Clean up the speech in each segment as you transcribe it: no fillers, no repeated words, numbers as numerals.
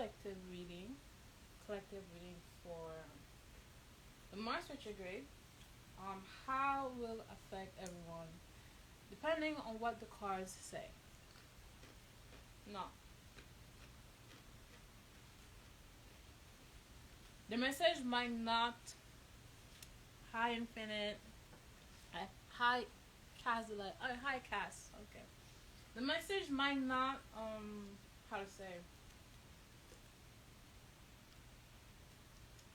collective reading for the Mars retrograde. How will affect everyone depending on what the cards say. No. The message might not high infinite, high cast, high cast. Okay. The message might not how to say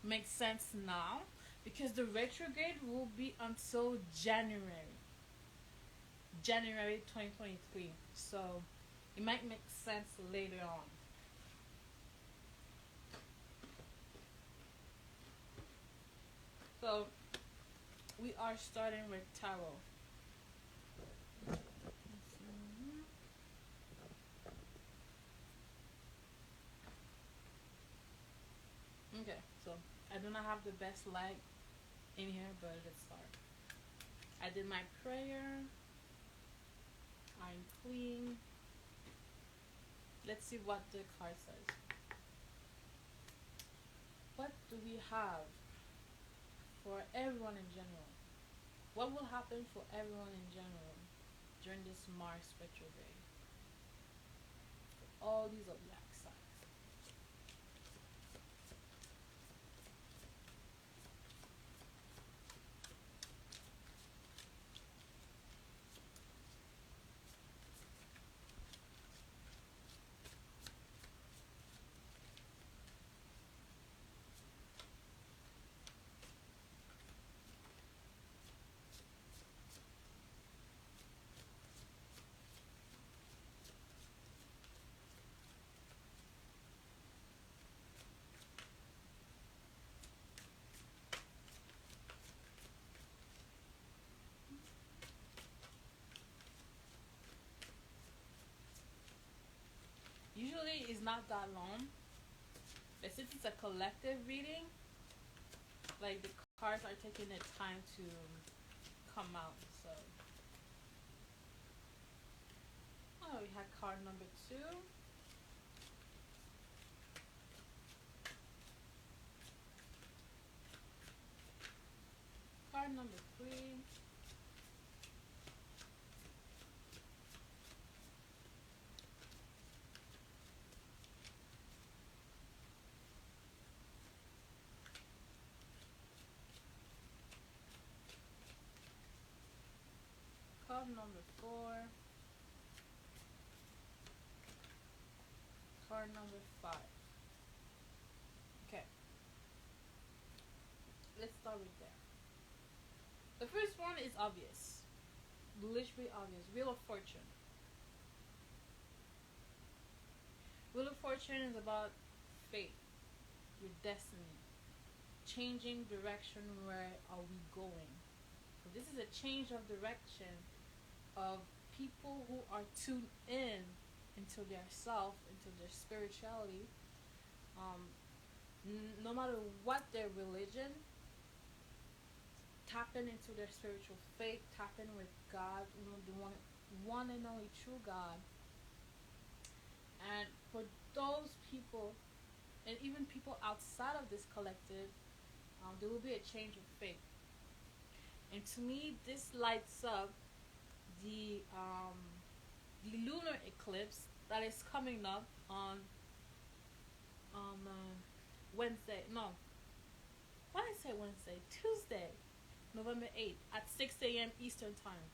make sense now because the retrograde will be until January 2023. So it might make sense later on. So we are starting with tarot. Okay, so I do not have the best light in here, but let's start. I did my prayer. I'm clean. Let's see what the card says. What do we have for everyone in general? What will happen for everyone in general during this Mars retrograde? For all these zodiac signs. Usually it's not that long, but since it's a collective reading, like the cards are taking their time to come out. So, oh, we had card number 2. Card number 3. Card number 4. Card number 5. Okay. Let's start with there. The first one is obvious. Literally obvious. Wheel of Fortune. Wheel of Fortune is about fate, your destiny, changing direction. Where are we going? So this is a change of direction of people who are tuned in into their self, into their spirituality. No matter what their religion, tapping into their spiritual faith, tapping with God, the one and only true God. And for those people, and even people outside of this collective, there will be a change of faith. And to me, this lights up the lunar eclipse that is coming up on Wednesday. No, why did I say Wednesday? Tuesday, November 8th at 6 a.m. Eastern time.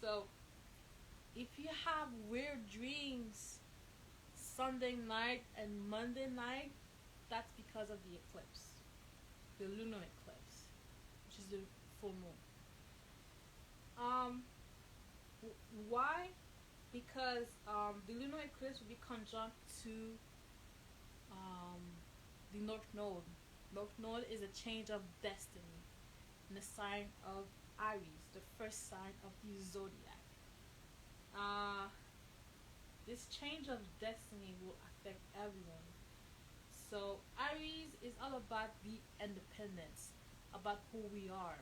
So if you have weird dreams Sunday night and Monday night, that's because of the eclipse, the lunar eclipse, which is the full moon. Why? Because the lunar eclipse will be conjunct to the North Node. North Node is a change of destiny in the sign of Aries, the first sign of the zodiac. This change of destiny will affect everyone. So Aries is all about the independence, about who we are.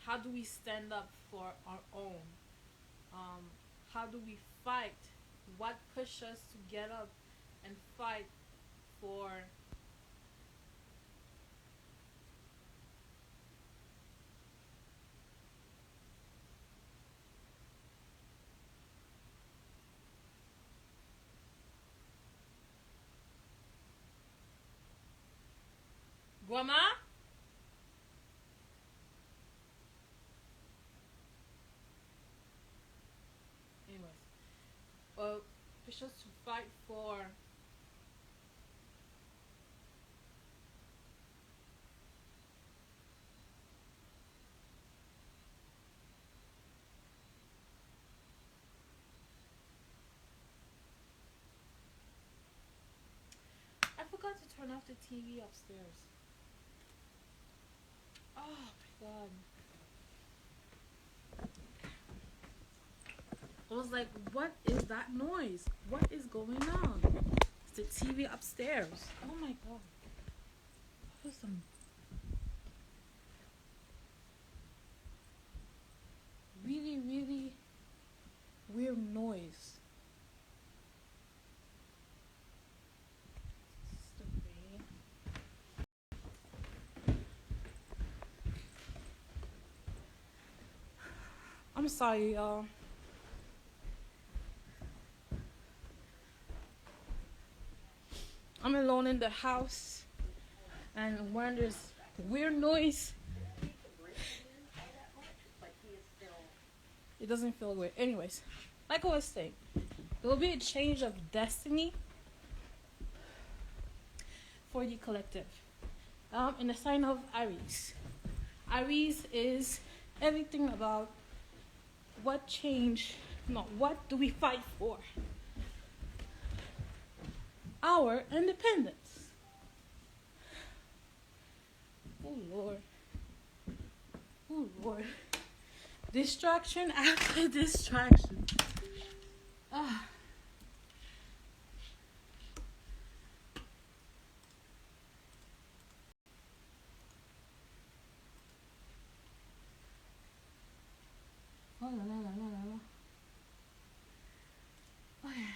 How do we stand up for our own? How do we fight What pushes us to get up and fight for grandma? Anyways, push us to fight for I forgot to turn off the TV upstairs. Oh my god. I was like, what is that noise? What is going on? It's the TV upstairs. Oh my god. That was some really, really weird noise. I'm sorry, y'all. I'm alone in the house, and when there's weird noise, it doesn't feel weird. Anyways, like I was saying, there will be a change of destiny for the collective. In the sign of Aries. Aries is everything about what do we fight for? Our independence. Oh Lord. Oh Lord. Distraction after distraction. Ah. Oh la la la la la la. Oh yeah.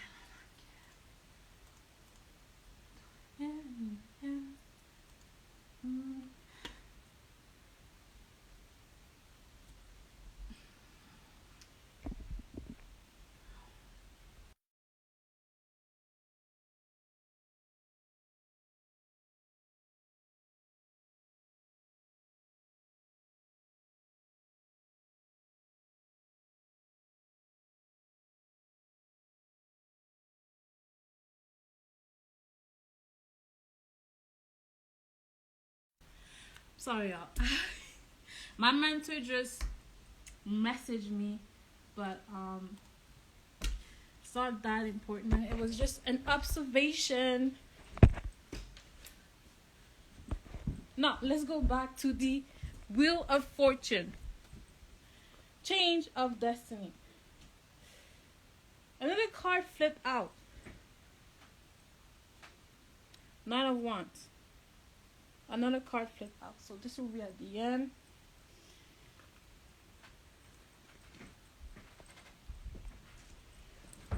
Sorry, y'all. My mentor just messaged me, but it's not that important. It was just an observation. Now, let's go back to the Wheel of Fortune. Change of destiny. Another card flipped out. Nine of Wands. Another card flipped out. So this will be at the end.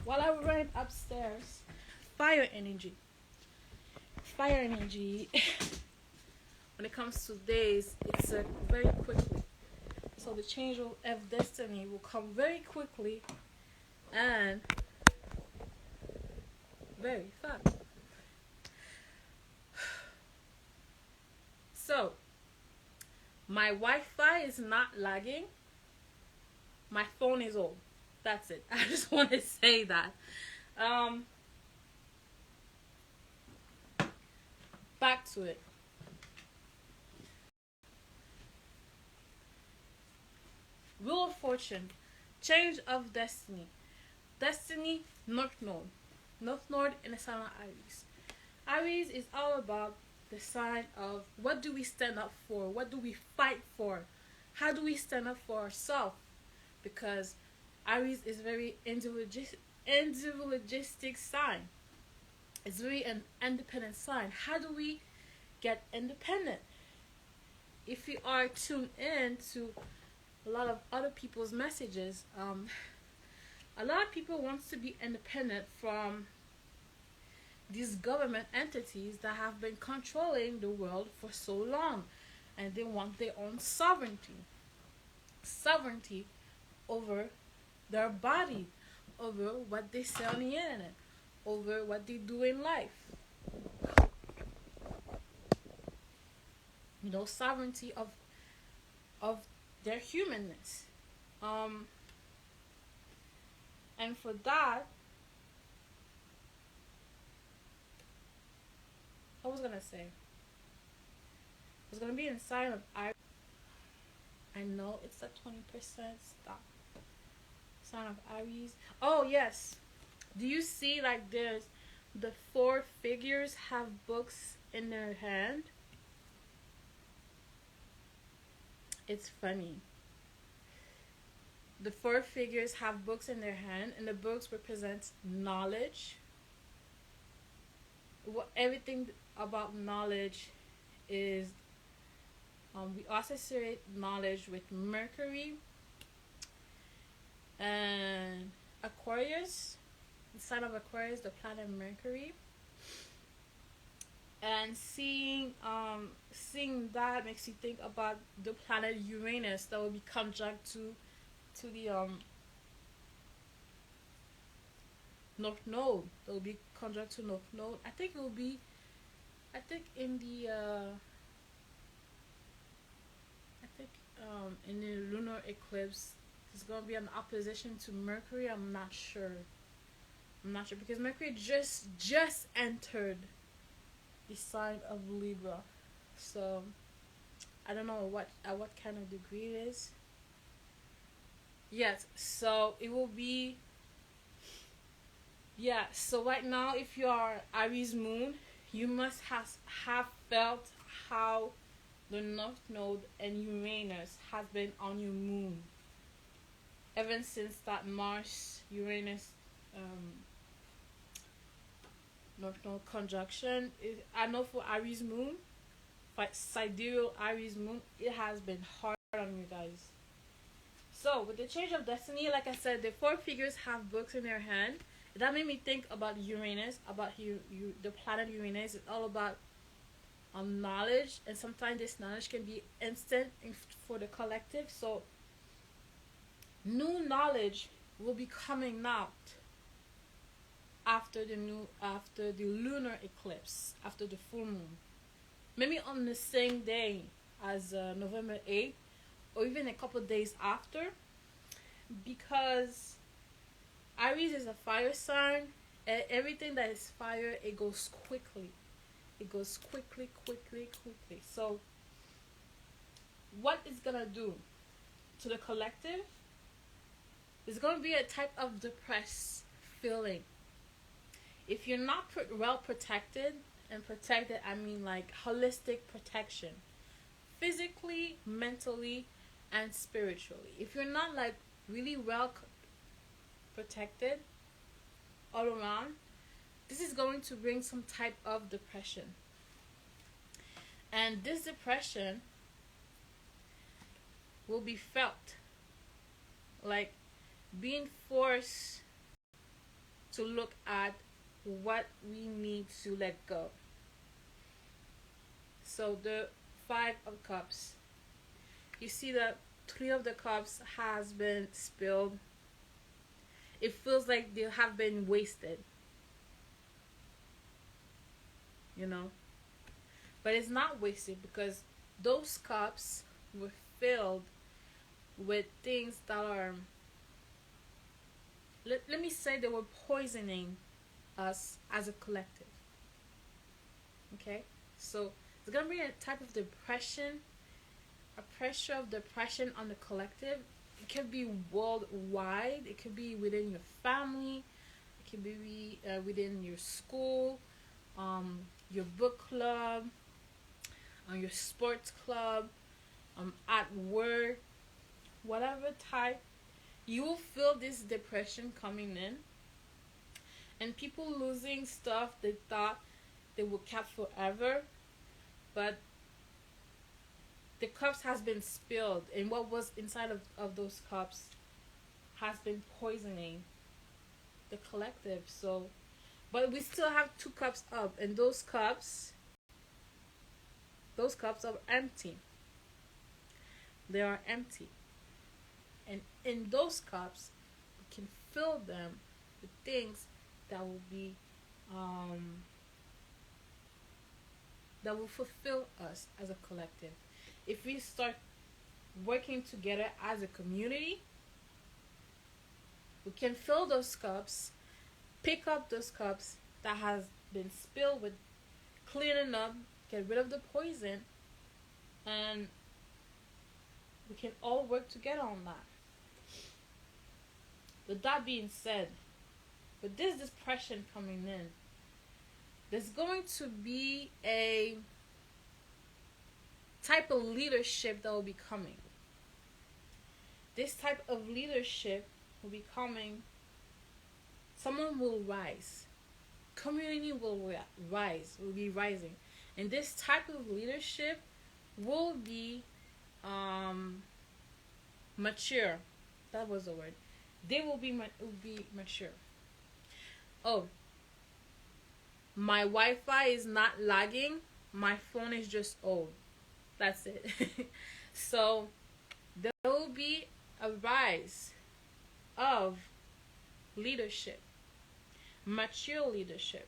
While I went upstairs, fire energy. Fire energy. When it comes to days, it's very quickly. So the change of destiny will come very quickly and very fast. So, my Wi-Fi is not lagging. My phone is old. That's it. I just want to say that. Back to it. Wheel of Fortune. Change of destiny. Destiny, North Node. North Node in the sign of Aries. Aries is all about the sign of what do we stand up for? What do we fight for? How do we stand up for ourselves? Because Aries is very individualistic sign. It's very an independent sign. How do we get independent? If you are tuned in to a lot of other people's messages, A lot of people want to be independent from these government entities that have been controlling the world for so long, and they want their own sovereignty over their body, over what they say on the internet, over what they do in life. You know, sovereignty of their humanness. And for that, I was gonna say, it's gonna be inside of I know it's at 20%. Stop. Sign of Aries. Oh yes. Do you see, like, there's the four figures have books in their hand? It's funny. The four figures have books in their hand, and the books represent knowledge. Everything about knowledge is, we associate knowledge with Mercury and Aquarius, the sign of Aquarius, the planet Mercury. And seeing that makes you think about the planet Uranus that will be conjunct to the North Node. That will be conjunct to North Node. I think in the lunar eclipse, it's gonna be an opposition to Mercury. I'm not sure because Mercury just entered the sign of Libra, so I don't know at what kind of degree it is. Yes, so it will be. Yeah, so right now, if you are Aries moon, you must have felt how the North Node and Uranus has been on your moon ever since that Mars Uranus North Node conjunction. I know for Aries moon, but sidereal Aries moon, it has been hard on you guys. So with the change of destiny, like I said, the four figures have books in their hand. That made me think about Uranus, about the planet Uranus. It's all about knowledge, and sometimes this knowledge can be instant for the collective. So new knowledge will be coming out after the lunar eclipse, after the full moon, maybe on the same day as November 8th, or even a couple days after, because Aries is a fire sign, and everything that is fire, it goes quickly. It goes quickly. So what it's gonna do to the collective is gonna be a type of depressed feeling. If you're not well protected, and protected, I mean like holistic protection, physically, mentally, and spiritually. If you're not like really well protected all around, this is going to bring some type of depression. And this depression will be felt like being forced to look at what we need to let go. So the Five of Cups, you see that Three of the Cups has been spilled. It feels like they have been wasted, you know, but it's not wasted, because those cups were filled with things that are, let me say, they were poisoning us as a collective. Okay, so it's gonna be a type of depression, a pressure of depression on the collective. It could be worldwide. It could be within your family. It could be within your school, your book club, your sports club, at work, whatever type. You will feel this depression coming in, and people losing stuff they thought they would keep forever, but the cups has been spilled, and what was inside of those cups has been poisoning the collective. So, but we still have 2 cups up, and those cups are empty. They are empty. And in those cups, we can fill them with things that will be that will fulfill us as a collective. If we start working together as a community, we can fill those cups, pick up those cups that has been spilled with cleaning up, get rid of the poison, and we can all work together on that. With that being said, with this depression coming in, there's going to be a type of leadership that will be coming. This type of leadership will be coming. Someone will rise. Community will rise, will be rising. And this type of leadership will be mature. That was the word. They will be mature. Oh, my Wi-Fi is not lagging. My phone is just old. That's it. So there will be a rise of leadership, mature leadership.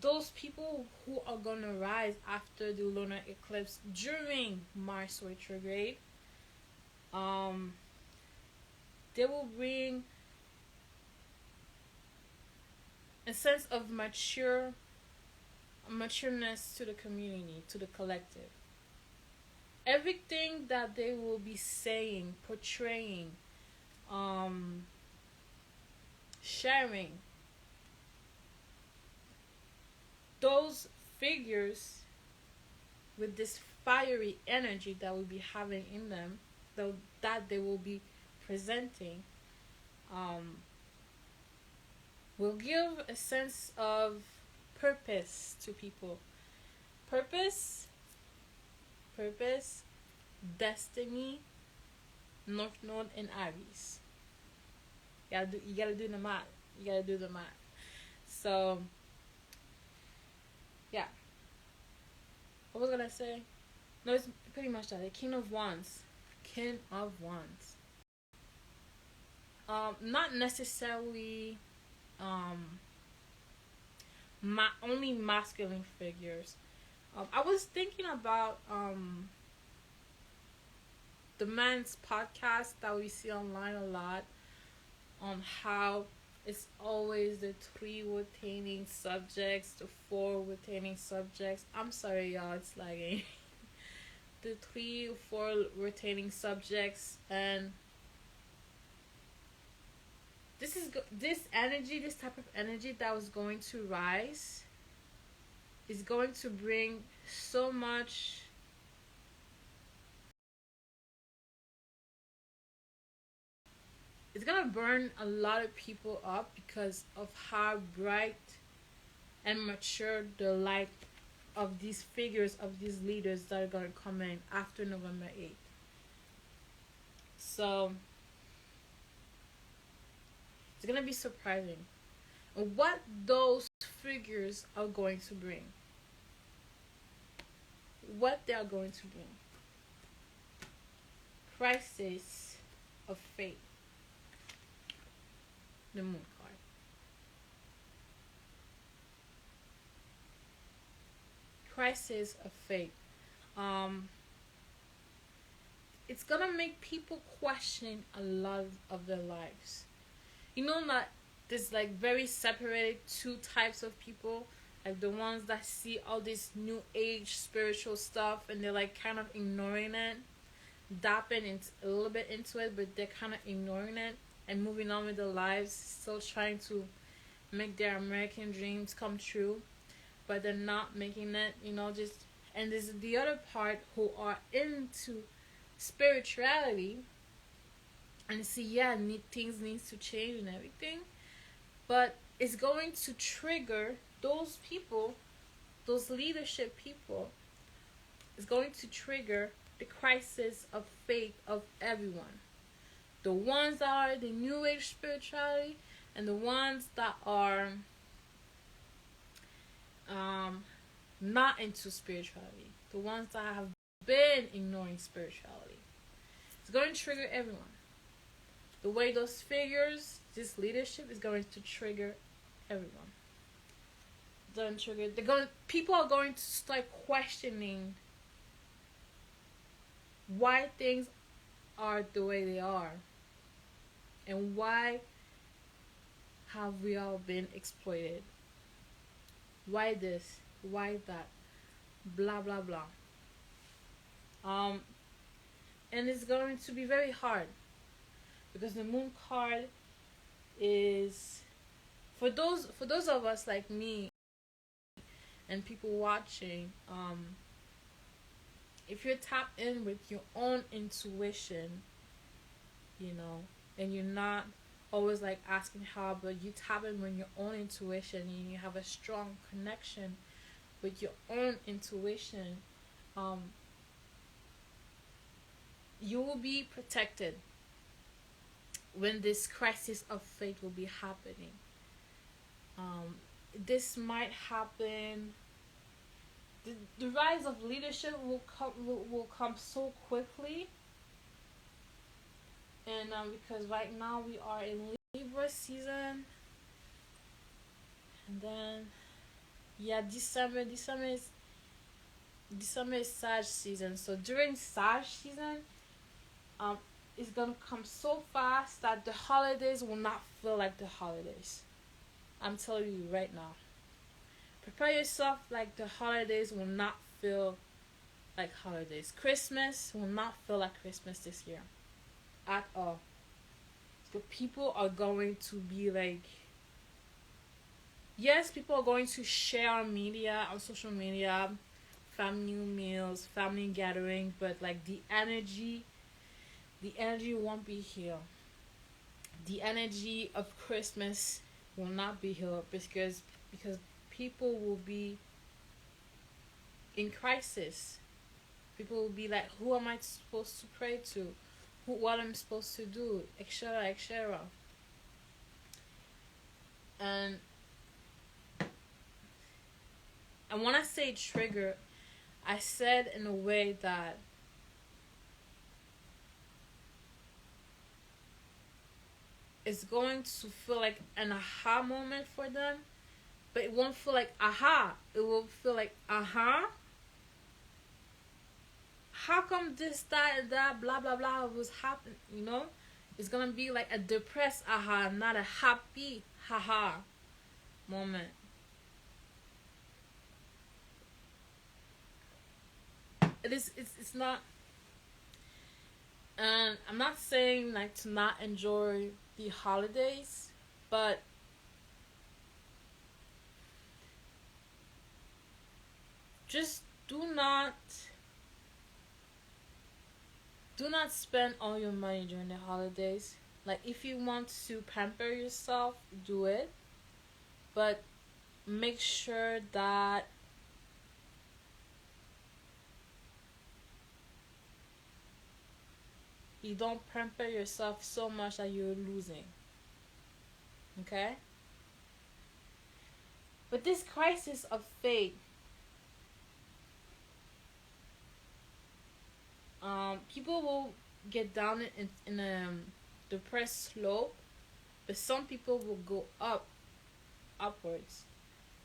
Those people who are gonna rise after the lunar eclipse during Mars retrograde, they will bring a sense of matureness to the community, to the collective. Everything that they will be saying, portraying, sharing, those figures with this fiery energy that will be having in them, that they will be presenting, will give a sense of purpose to people. Purpose, destiny, North Node, and Aries. You gotta do the math. So, yeah. What was I gonna say? No, it's pretty much that. The King of Wands. Not necessarily only masculine figures. I was thinking about the men's podcast that we see online a lot, on how it's always the 3 retaining subjects, the 4 retaining subjects. I'm sorry, y'all, it's lagging. The 3 or 4 retaining subjects, and this type of energy that was going to rise is going to bring so much it's gonna burn a lot of people up because of how bright and mature the light of these figures, of these leaders that are gonna come in after November 8th. So it's gonna be surprising what those figures are going to bring. What they are going to bring. Crisis of faith. The Moon card. Crisis of faith. It's gonna make people question a lot of their lives. You know that there's like very separated 2 types of people, like the ones that see all this new age spiritual stuff and they're like kind of ignoring it, dapping a little bit into it, but they're kind of ignoring it and moving on with their lives, still trying to make their American dreams come true, but they're not making it, and there's the other part who are into spirituality and see, things needs to change and everything, but it's going to trigger those people, those leadership people. It's going to trigger the crisis of faith of everyone. The ones that are the New Age spirituality, and the ones that are not into spirituality. The ones that have been ignoring spirituality. It's going to trigger everyone. The way those figures, this leadership is going to trigger everyone. People are going to start questioning why things are the way they are, and why have we all been exploited. Why this? Why that? Blah blah blah. And it's going to be very hard, because the moon card is for those of us like me and people watching. If you're tapped in with your own intuition, and you're not always like asking how, but you tap in with your own intuition and you have a strong connection with your own intuition, you will be protected when this crisis of faith will be happening. This might happen. The rise of leadership will come so quickly, and because right now we are in Libra season, and then December is Sag season. So during Sag season, it's gonna come so fast that the holidays will not feel like the holidays. I'm telling you right now. Prepare yourself, like the holidays will not feel like holidays. Christmas will not feel like Christmas this year at all. So people are going to be like, yes, people are going to share on media, on social media, family meals, family gathering, but like the energy won't be here. The energy of Christmas will not be here, because people will be in crisis. People will be like, who am I supposed to pray to? What I'm supposed to do, etc., etc. And when I say trigger, I said in a way that it's going to feel like an aha moment for them, but it won't feel like aha. It will feel like aha. How come this, that, and that, blah blah blah was happening? It's gonna be like a depressed aha, not a happy haha moment. It's not. And I'm not saying like to not enjoy the holidays, but just do not spend all your money during the holidays. Like, if you want to pamper yourself, do it, but make sure that you don't pamper yourself so much that you're losing. Okay? But this crisis of faith, people will get down in a depressed slope, but some people will go upwards.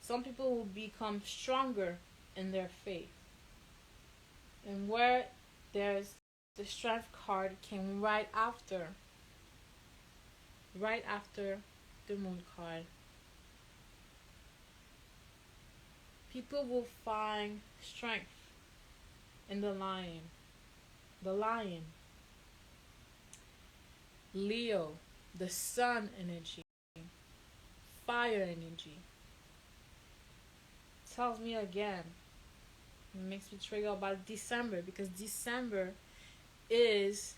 Some people will become stronger in their faith. And where there's the strength card came right after the moon card. People will find strength in the lion. Leo, the sun energy, fire energy. Tells me again, it makes me trigger about December, because December is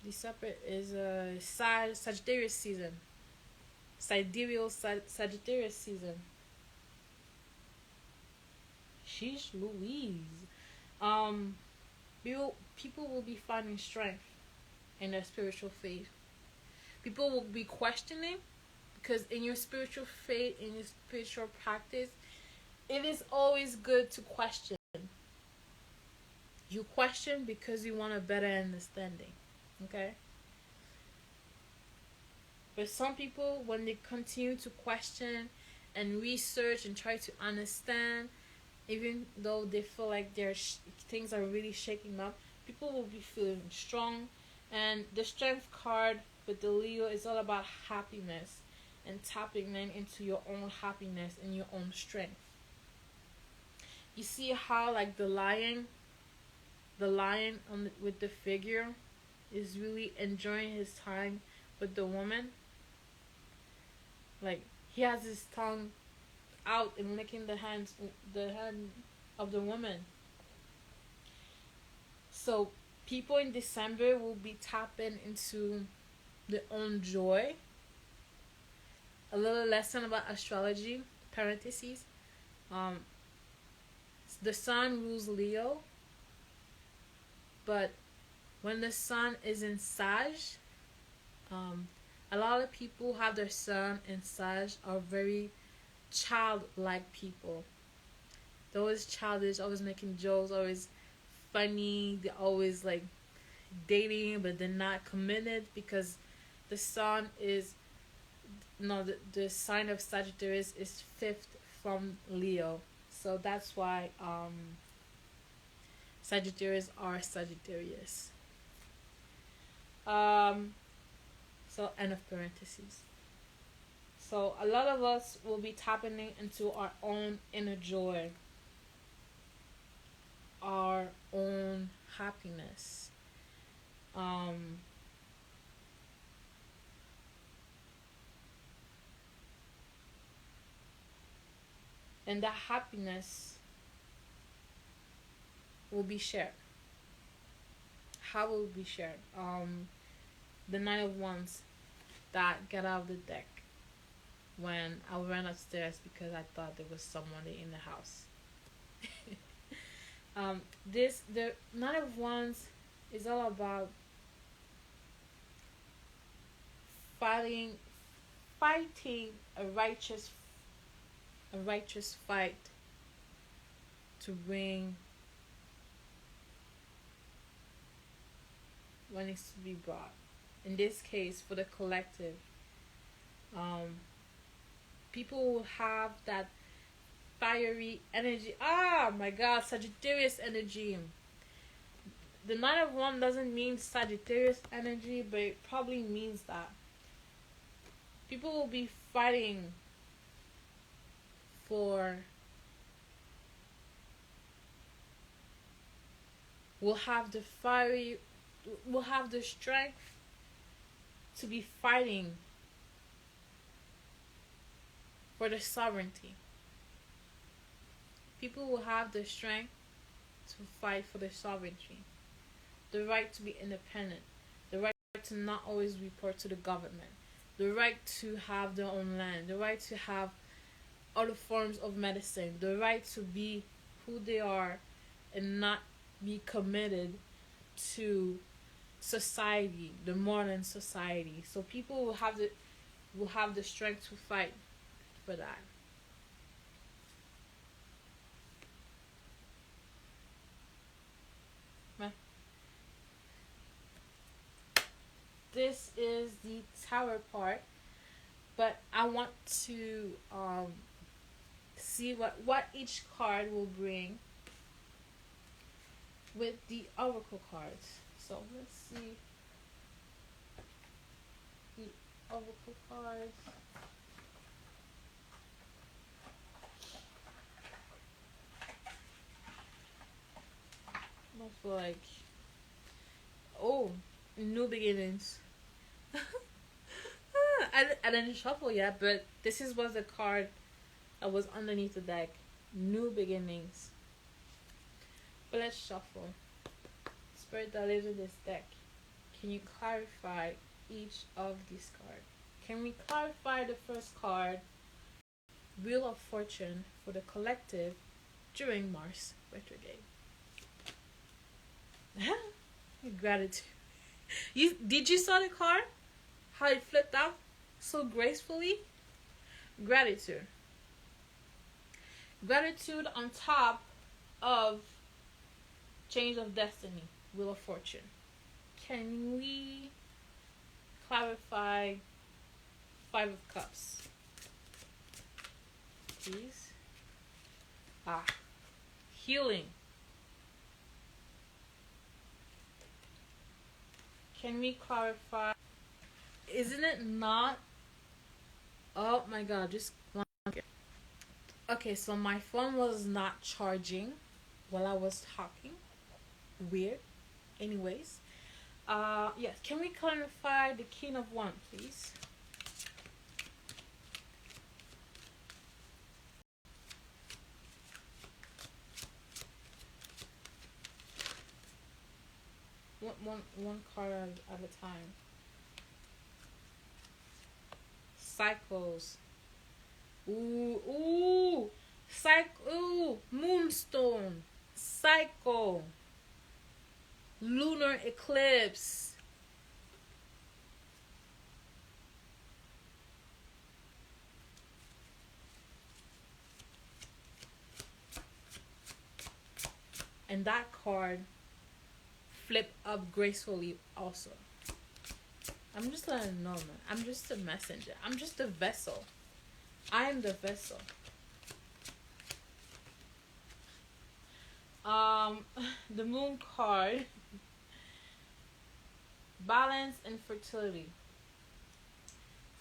a Sagittarius season. Sagittarius season. Sheesh Louise. People will be finding strength in their spiritual faith. People will be questioning, because in your spiritual faith, in your spiritual practice, it is always good to question. You question because you want a better understanding. Okay? But some people, when they continue to question and research and try to understand, even though they feel like things are really shaking up, people will be feeling strong. And the strength card with the Leo is all about happiness and tapping then into your own happiness and your own strength. You see how like the lion with the figure is really enjoying his time with the woman. Like he has his tongue out and licking the hand of the woman. So people in December will be tapping into their own joy. A little lesson about astrology, parentheses. The sun rules Leo, but when the sun is in Sag, a lot of people who have their sun in Sag are very childlike people. They're always childish, always making jokes, always funny. They're always like dating, but they're not committed, because the sun is the sign of Sagittarius is 5th from Leo. So that's why Sagittarius are Sagittarius. So end of parentheses. So a lot of us will be tapping into our own inner joy, our own happiness. And that happiness will be shared. How will it be shared? The Nine of Wands that got out of the deck when I ran upstairs because I thought there was someone in the house. The Nine of Wands is all about fighting a righteous fight to bring what needs to be brought. In this case, for the collective, people will have that fiery energy. Ah, my God, Sagittarius energy. The Nine of Wands doesn't mean Sagittarius energy, but it probably means that people will be fighting will have the strength to be fighting for the sovereignty. People will have the strength to fight for the sovereignty, the right to be independent, the right to not always report to the government, the right to have their own land, the right to have other forms of medicine, the right to be who they are and not be committed to society, the modern society. So people will have the strength to fight for that. This is the Tower part, but I want to see what each card will bring with the Oracle cards. So let's see the Oracle cards. I feel like, oh, new beginnings. I didn't shuffle yet, but this was the card that was underneath the deck. New beginnings. But let's shuffle. Spirit that lives in this deck, can you clarify each of these cards? Can we clarify the first card, Wheel of Fortune, for the collective during Mars retrograde? Gratitude. Did you saw the card? How it flipped out so gracefully? Gratitude. Gratitude on top of change of destiny, wheel of fortune. Can we clarify Five of Cups, please? Healing. Can we clarify? Isn't it not? Oh my god, just one second. Okay, so my phone was not charging while I was talking. Weird. Anyways. Yes, can we clarify the King of Wands, please? One card at a time. Cycles. Ooh. Moonstone. Cycle. Lunar eclipse. And that card flip up gracefully also. I'm just letting you know, man. I'm just a messenger. I'm just a vessel. I am the vessel. The moon card. Balance and fertility.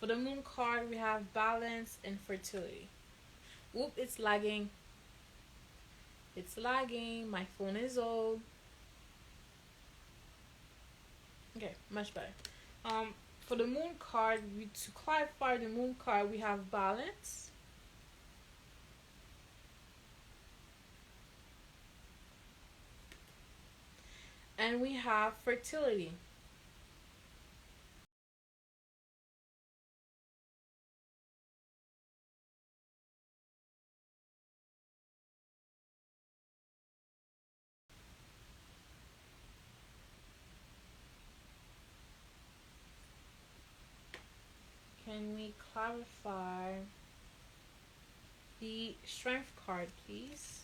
For the moon card, we have balance and fertility. Whoop, it's lagging. It's lagging. My phone is old. Okay, much better. For the moon card, to clarify the moon card, we have balance. And we have fertility. Can we clarify the strength card, please?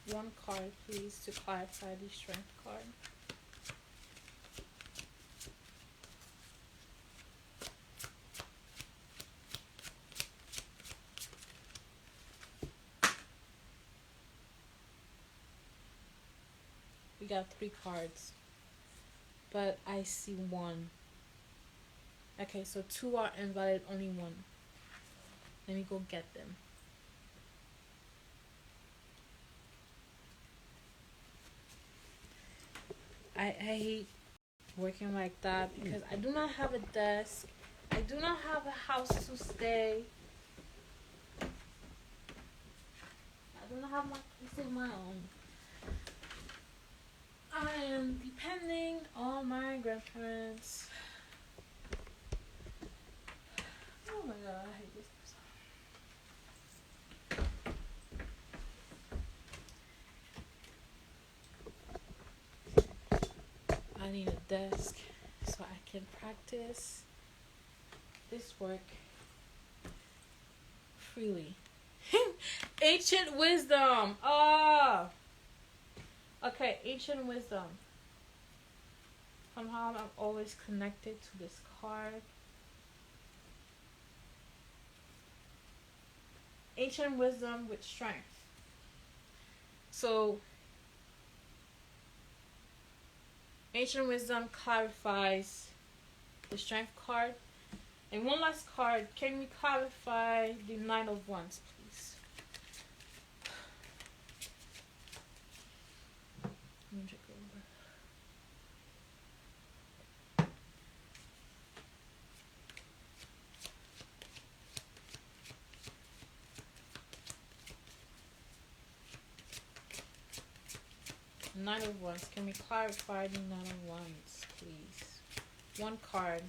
One card, please, to clarify the strength card. We got 3 cards, but I see 1. Okay, so 2 are invalid, only 1. Let me go get them. I hate working like that because I do not have a desk. I do not have a house to stay. I do not have my place of my own. I am depending on my grandparents. Oh my god, I hate this. I need a desk so I can practice this work freely. Ancient wisdom. Okay, ancient wisdom. Somehow I'm always connected to this card. Ancient wisdom with strength. So ancient wisdom clarifies the strength card. And one last card, can we clarify the Knight of Wands, please? Let me check over. Knight of Wands. Can we clarify the Knight of Wands, please? One card.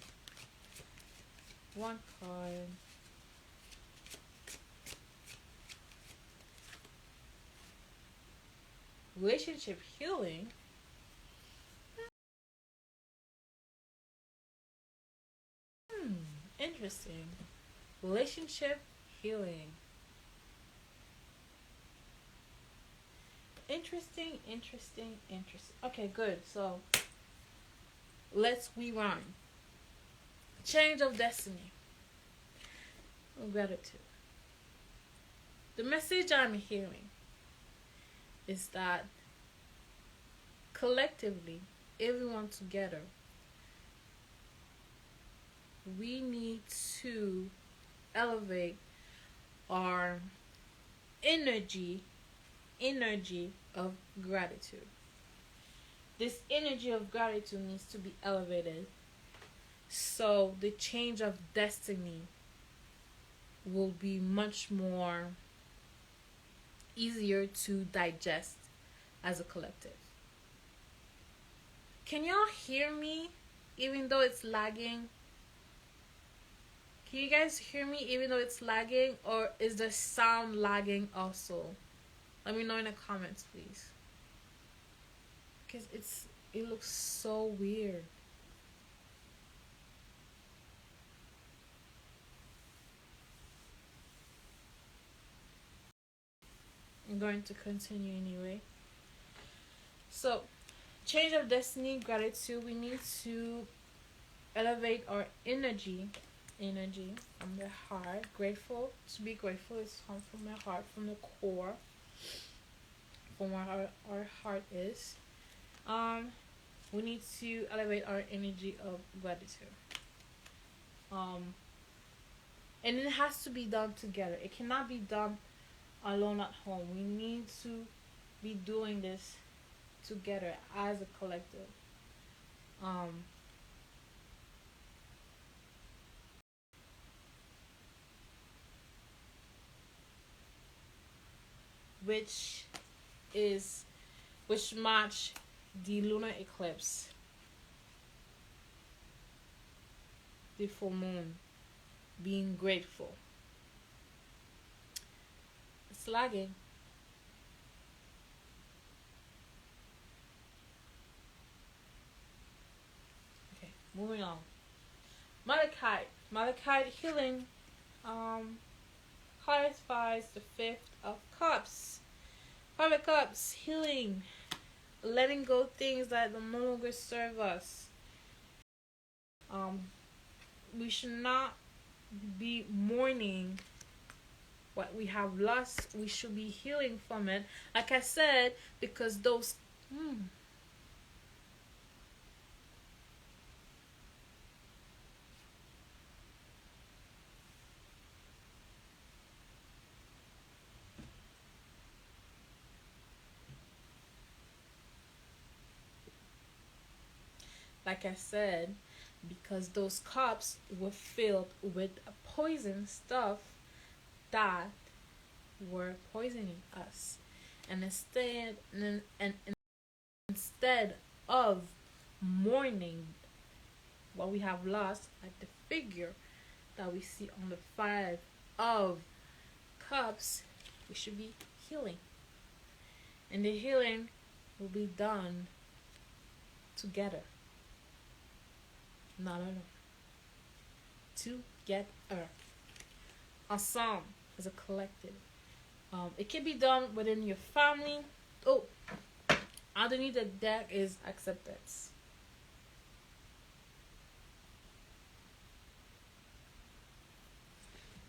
One card. Relationship healing. Interesting. Relationship healing. Interesting. Okay, good. So let's rewind. Change of destiny. Gratitude. The message I'm hearing is that collectively, everyone together, we need to elevate our energy of gratitude. This energy of gratitude needs to be elevated so the change of destiny will be much more easier to digest as a collective. Can y'all hear me even though it's lagging? Can you guys hear me even though it's lagging, or is the sound lagging also? Let me know in the comments, please. Because it looks so weird. I'm going to continue anyway. So, change of destiny, gratitude. We need to elevate our energy from the heart. Grateful. To be grateful is come from the heart, from the core, from where our heart is. We need to elevate our energy of gratitude. And it has to be done together. It cannot be done alone at home. We need to be doing this together as a collective. Which match the lunar eclipse, the full moon, being grateful. It's lagging. Okay, moving on. Malachite healing clarifies the Fifth of Cups. Five of Cups, healing, letting go things that no longer serve us. We should not be mourning what we have lost. We should be healing from it. Like I said, because those like I said, because those cups were filled with poison stuff that were poisoning us. And instead of mourning what we have lost, like the figure that we see on the Five of Cups, we should be healing. And the healing will be done together. Not alone. Together. Ensemble, as a collective. It can be done within your family. Oh, underneath the deck is acceptance.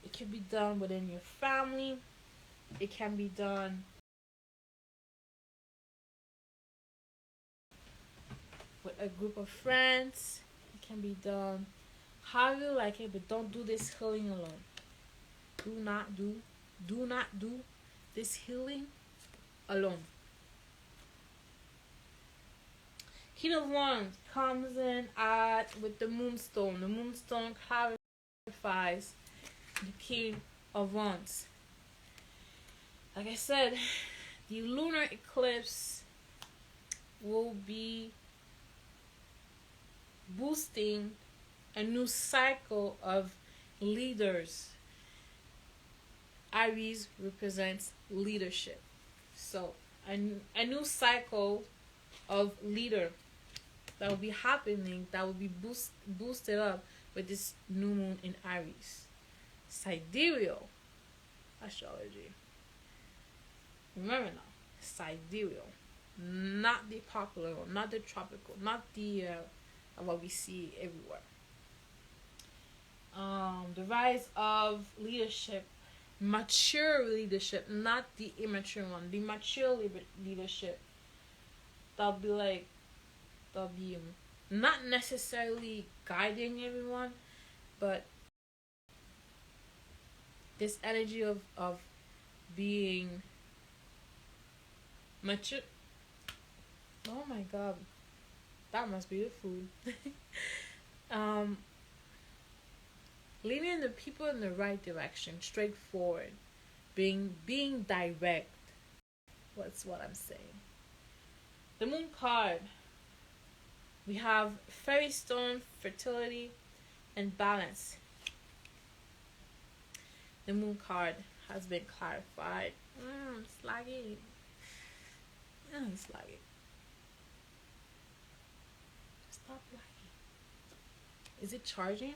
It can be done within your family. It can be done with a group of friends. It can be done how you like it, but don't do this healing alone. Do not do this healing alone. King of Wands comes in with the Moonstone. The Moonstone clarifies the King of Wands. Like I said, the lunar eclipse will be boosting a new cycle of leaders. Aries represents leadership. So a new cycle of leader that will be happening, that will be boosted up with this new moon in Aries. Sidereal astrology. Remember now, sidereal, not the popular one, not the tropical, not the what we see everywhere. The rise of leadership, mature leadership, not the immature one. The mature leadership, that'll be like, that'll be not necessarily guiding everyone, but this energy of being mature. Oh my god, that must be the food. Leading the people in the right direction, straightforward, being direct. What's what I'm saying. The moon card. We have fairy stone, fertility, and balance. The moon card has been clarified. It's laggy. It's laggy. Stop lagging. Is it charging?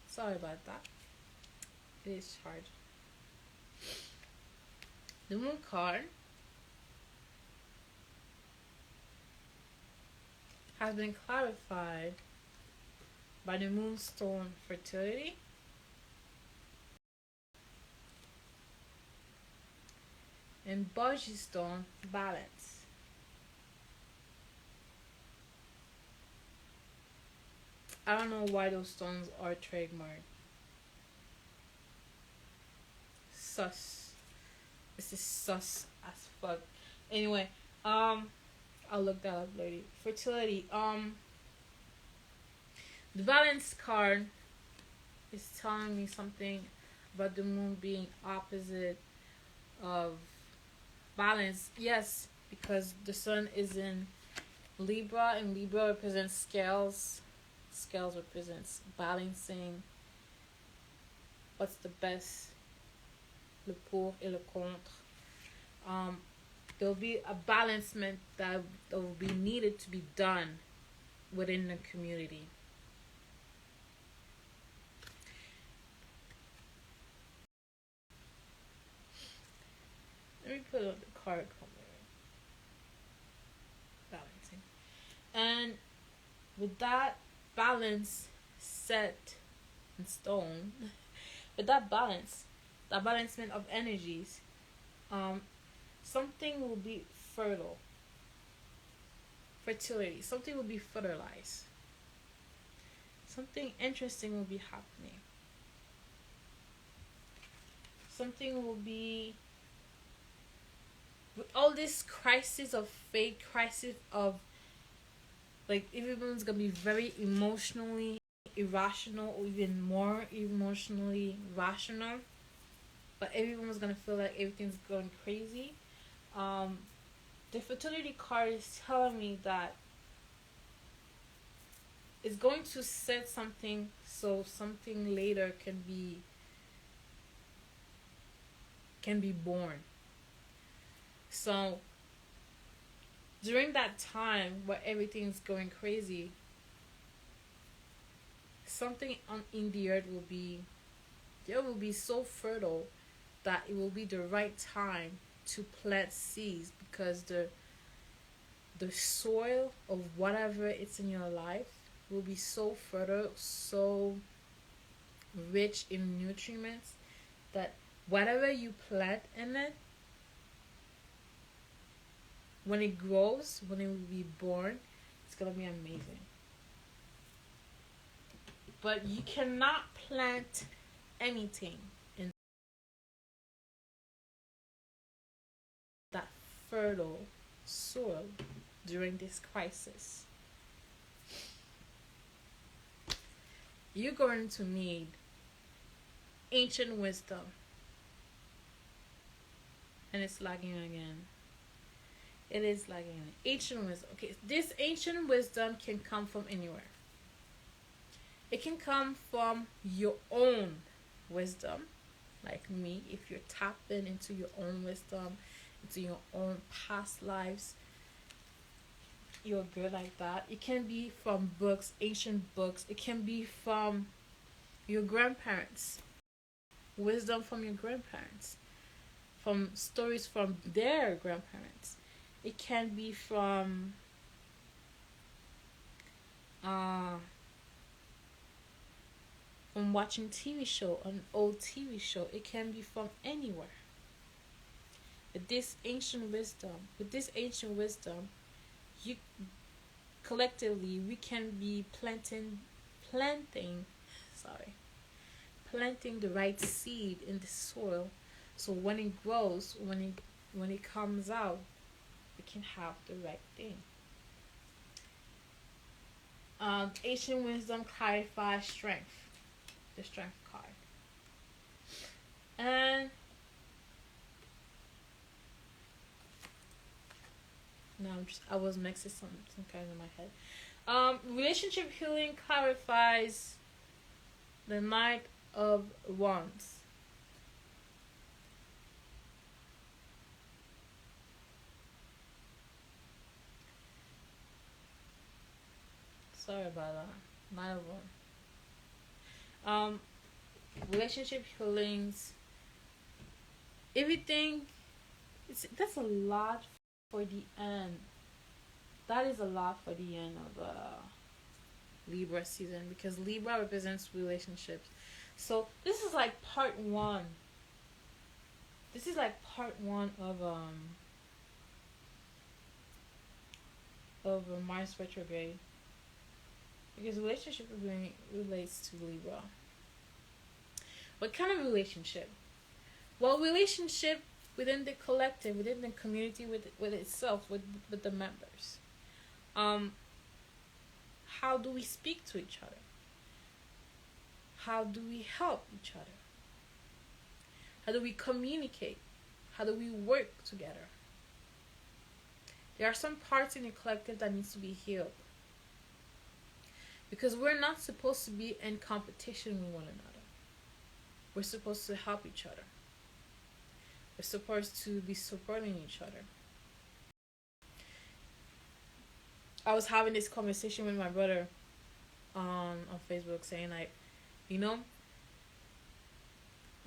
Sorry about that. It is charged. The moon card has been clarified by the moonstone fertility and Buggy stone balance. I don't know why those stones are trademarked. Sus. This is sus as fuck. Anyway, I'll look that up later. Fertility. The balance card is telling me something about the moon being opposite of balance. Yes, because the sun is in Libra, and Libra represents scales. Scales represents balancing. What's the best? Le pour et le contre. There'll be a balancement that will be needed to be done within the community. Let me put on the card balancing. And with that balance set in stone, with that balance, the balancement of energies, something will be fertile. Fertility. Something will be fertilized. Something interesting will be happening. Something will be, with all this crisis of fate, crisis of, like, everyone's gonna be very emotionally irrational, or even more emotionally rational, but everyone's gonna feel like everything's going crazy. The fertility card is telling me that it's going to set something, so something later can be born. So during that time where everything's going crazy, something in the earth will be so fertile that it will be the right time to plant seeds, because the soil of whatever it's in your life will be so fertile, so rich in nutrients, that whatever you plant in it, when it grows, when it will be born, it's gonna be amazing. But you cannot plant anything in that fertile soil during this crisis. You're going to need ancient wisdom. And it's lagging again. It is like an ancient wisdom. Okay, this ancient wisdom can come from anywhere. It can come from your own wisdom, like me. If you're tapping into your own wisdom, into your own past lives, you're good like that. It can be from books, ancient books. It can be from your grandparents, wisdom from your grandparents, from stories from their grandparents. It can be uh, from watching TV show, an old TV show. It can be from anywhere. With this ancient wisdom, you collectively we can be planting, sorry, planting the right seed in the soil, so when it grows, when it comes out, we can have the right thing. Ancient wisdom clarifies strength, the strength card, and now I was mixing some kind in my head. Relationship healing clarifies the Knight of Wands. Sorry about that. Knight of Wands. Relationship healings. Everything. That's a lot for the end. That is a lot for the end of Libra season, because Libra represents relationships. So this is like part one. This is like part one of Mars retrograde, because relationship relates to Libra. What kind of relationship? Well, relationship within the collective, within the community, with itself, with the members. How do we speak to each other? How do we help each other? How do we communicate? How do we work together? There are some parts in the collective that needs to be healed, because we're not supposed to be in competition with one another. We're supposed to help each other. We're supposed to be supporting each other. I was having this conversation with my brother on Facebook, saying like,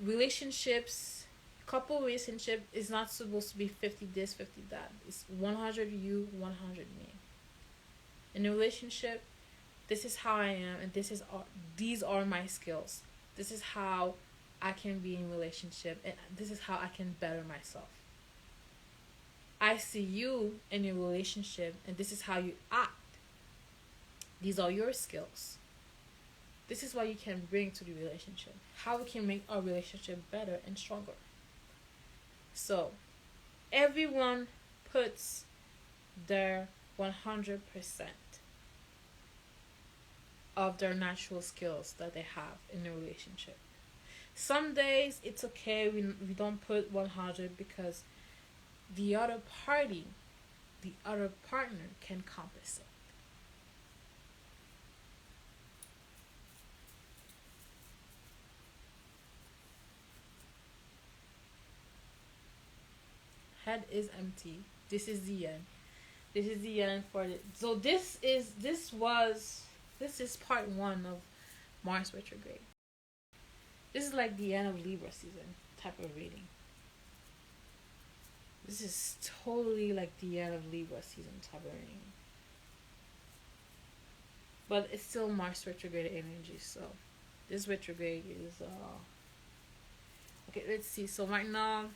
relationships, couple relationship is not supposed to be 50 this, 50 that. It's 100 you, 100 me. In a relationship, this is how I am, and these are my skills. This is how I can be in relationship, and this is how I can better myself. I see you in a relationship, and this is how you act. These are your skills. This is what you can bring to the relationship. How we can make our relationship better and stronger. So, everyone puts their 100% of their natural skills that they have in a relationship. Some days it's okay, we don't put 100, because the other party, the other partner can compensate. Head is empty. This is the end. This is the end for it. So this is part one of Mars retrograde. This is like the end of Libra season type of reading. This is totally like the end of Libra season type of reading. But it's still Mars retrograde energy, so this retrograde is okay, let's see. So right now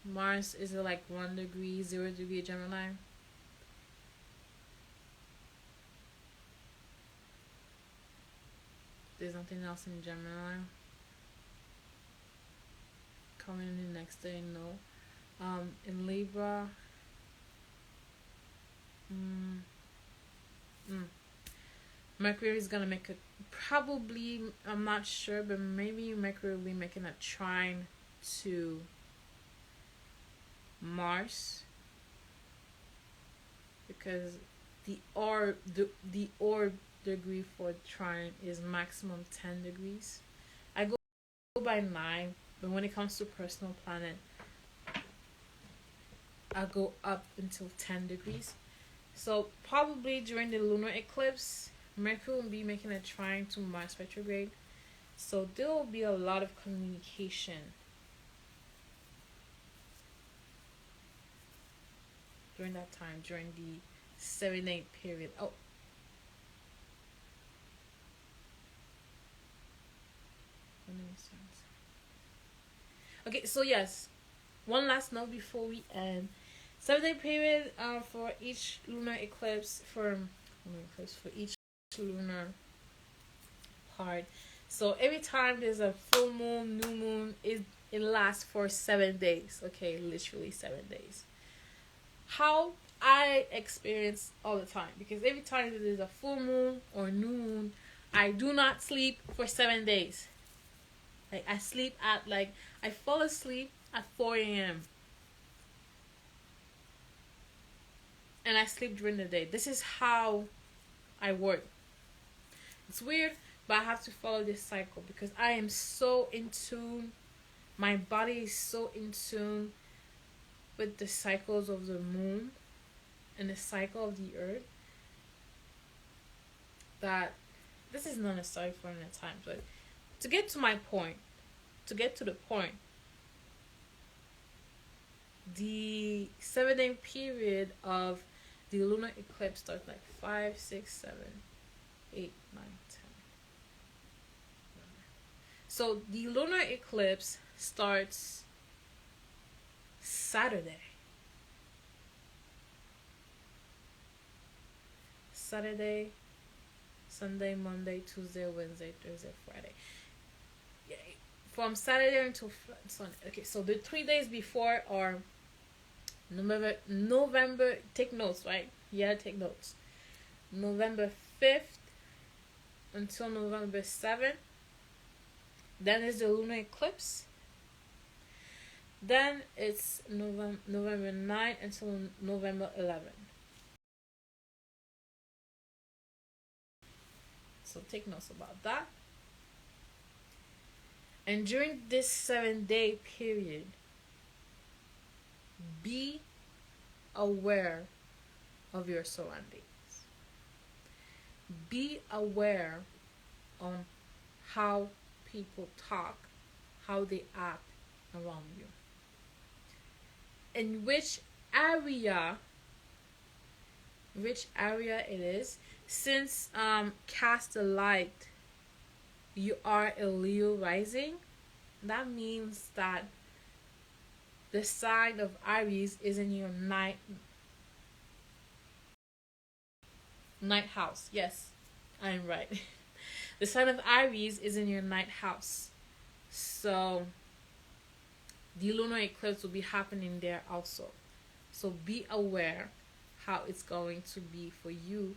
Mars is like 1 degree, 0 degree Gemini. There's nothing else in Gemini. Coming in the next day, no. In Libra, Mercury is gonna make probably, I'm not sure, but maybe Mercury will be making a trine to Mars because the orb degree for trine is maximum 10 degrees. I go by 9, but when it comes to personal planet, I go up until 10 degrees. So probably during the lunar eclipse, Mercury will be making a trine to Mars retrograde. So there will be a lot of communication during that time, during the 7-8 period. Oh, okay, so yes, one last note before we end. 7-day period for each lunar eclipse, for each lunar part. So every time there's a full moon, new moon, it lasts for 7 days. Okay, literally 7 days. How I experience all the time, because every time there's a full moon or new moon, I do not sleep for 7 days. Like I sleep at I fall asleep at 4 a.m. and I sleep during the day. This is how I work. It's weird, but I have to follow this cycle because I am so in tune. My body is so in tune with the cycles of the moon and the cycle of the earth that this is not necessary for any time. But to get to the point, the 7-day period of the lunar eclipse starts 5, 6, 7, 8, 9, 10. So the lunar eclipse starts Saturday. Saturday, Sunday, Monday, Tuesday, Wednesday, Thursday, Friday. Yeah, from Saturday until Sunday. Okay, so the 3 days before are November. Take notes, right? Yeah, take notes. November 5th until November 7th. Then is the lunar eclipse. Then it's November 9th until November 11th. So take notes about that. And during this 7-day period, be aware of your surroundings. Be aware on how people talk, how they act around you. In which area it is. Since cast the light, you are a Leo rising, that means that the sign of Aries is in your ninth house. Yes, I'm right. The sign of Aries is in your 9th house. So the lunar eclipse will be happening there also. So be aware how it's going to be for you.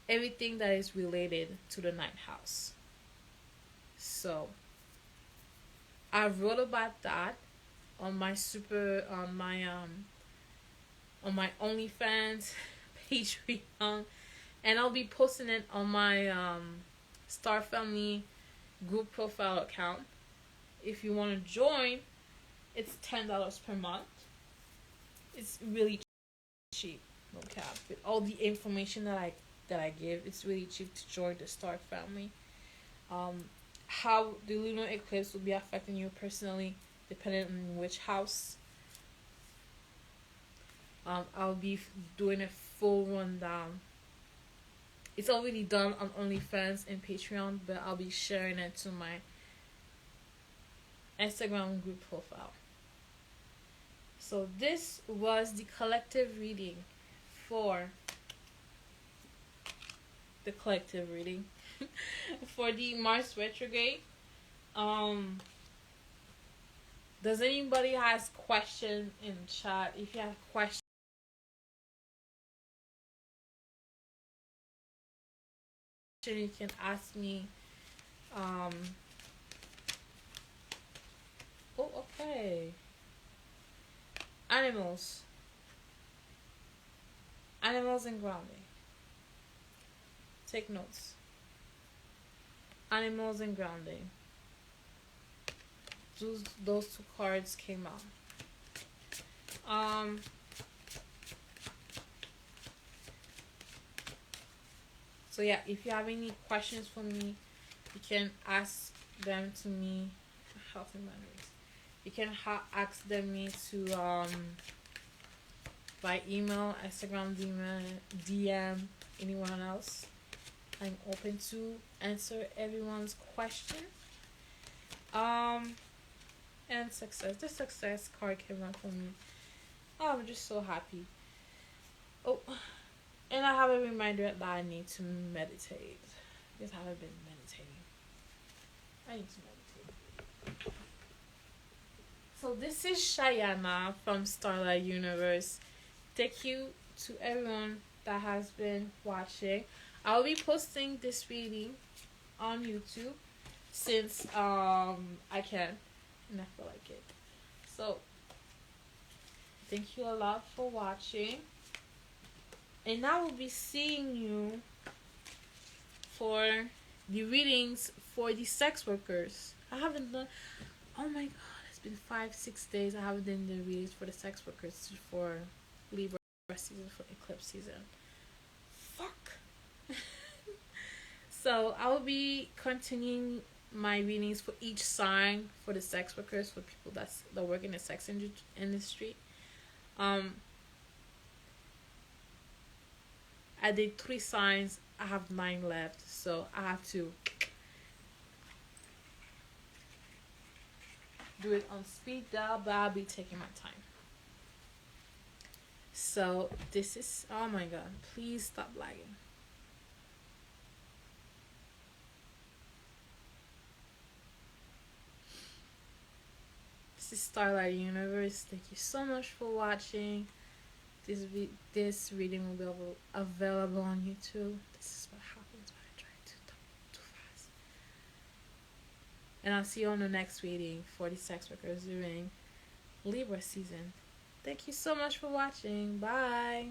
Everything that is related to the 9th house. So I wrote about that on my on my OnlyFans, Patreon, and I'll be posting it on my Star Family group profile account. If you want to join, it's $10 per month. It's really cheap, no cap. With all the information that I give, it's really cheap to join the Star Family. How the lunar eclipse will be affecting you personally, depending on which house. I'll be doing a full rundown. It's already done on OnlyFans and Patreon, but I'll be sharing it to my Instagram group profile. So this was the collective reading for the collective reading for the Mars retrograde. Does anybody has question in chat? If you have questions, you can ask me. Oh, okay. Animals Animals and grounding. Take notes. Animals and grounding. Those two cards came out. So yeah, if you have any questions for me, you can ask them to me. Health and boundaries. You can ask them me to by email, Instagram, DM, anyone else. I'm open to answer everyone's question. And success. The success card came out for me. Oh, I'm just so happy. Oh, and I have a reminder that I need to meditate because I haven't been meditating. I need to meditate. So this is Shayana from Starlight Universe. Thank you to everyone that has been watching. I'll be posting this reading on YouTube since I can and I feel like it. So thank you a lot for watching. And I will be seeing you for the readings for the sex workers. I haven't done, oh my god, it's been 5-6 days. I haven't done the readings for the sex workers for Libra season, for eclipse season. Fuck. So I will be continuing my readings for each sign for the sex workers, for people that work in the sex industry. I did 3 signs. I have 9 left, so I have to do it on speed dial, but I'll be taking my time. So this is, oh my god, please stop lagging. This is Starlight Universe. Thank you so much for watching. This reading will be available on YouTube. This is what happens when I try to talk too fast. And I'll see you on the next reading for the sex workers during Libra season. Thank you so much for watching. Bye.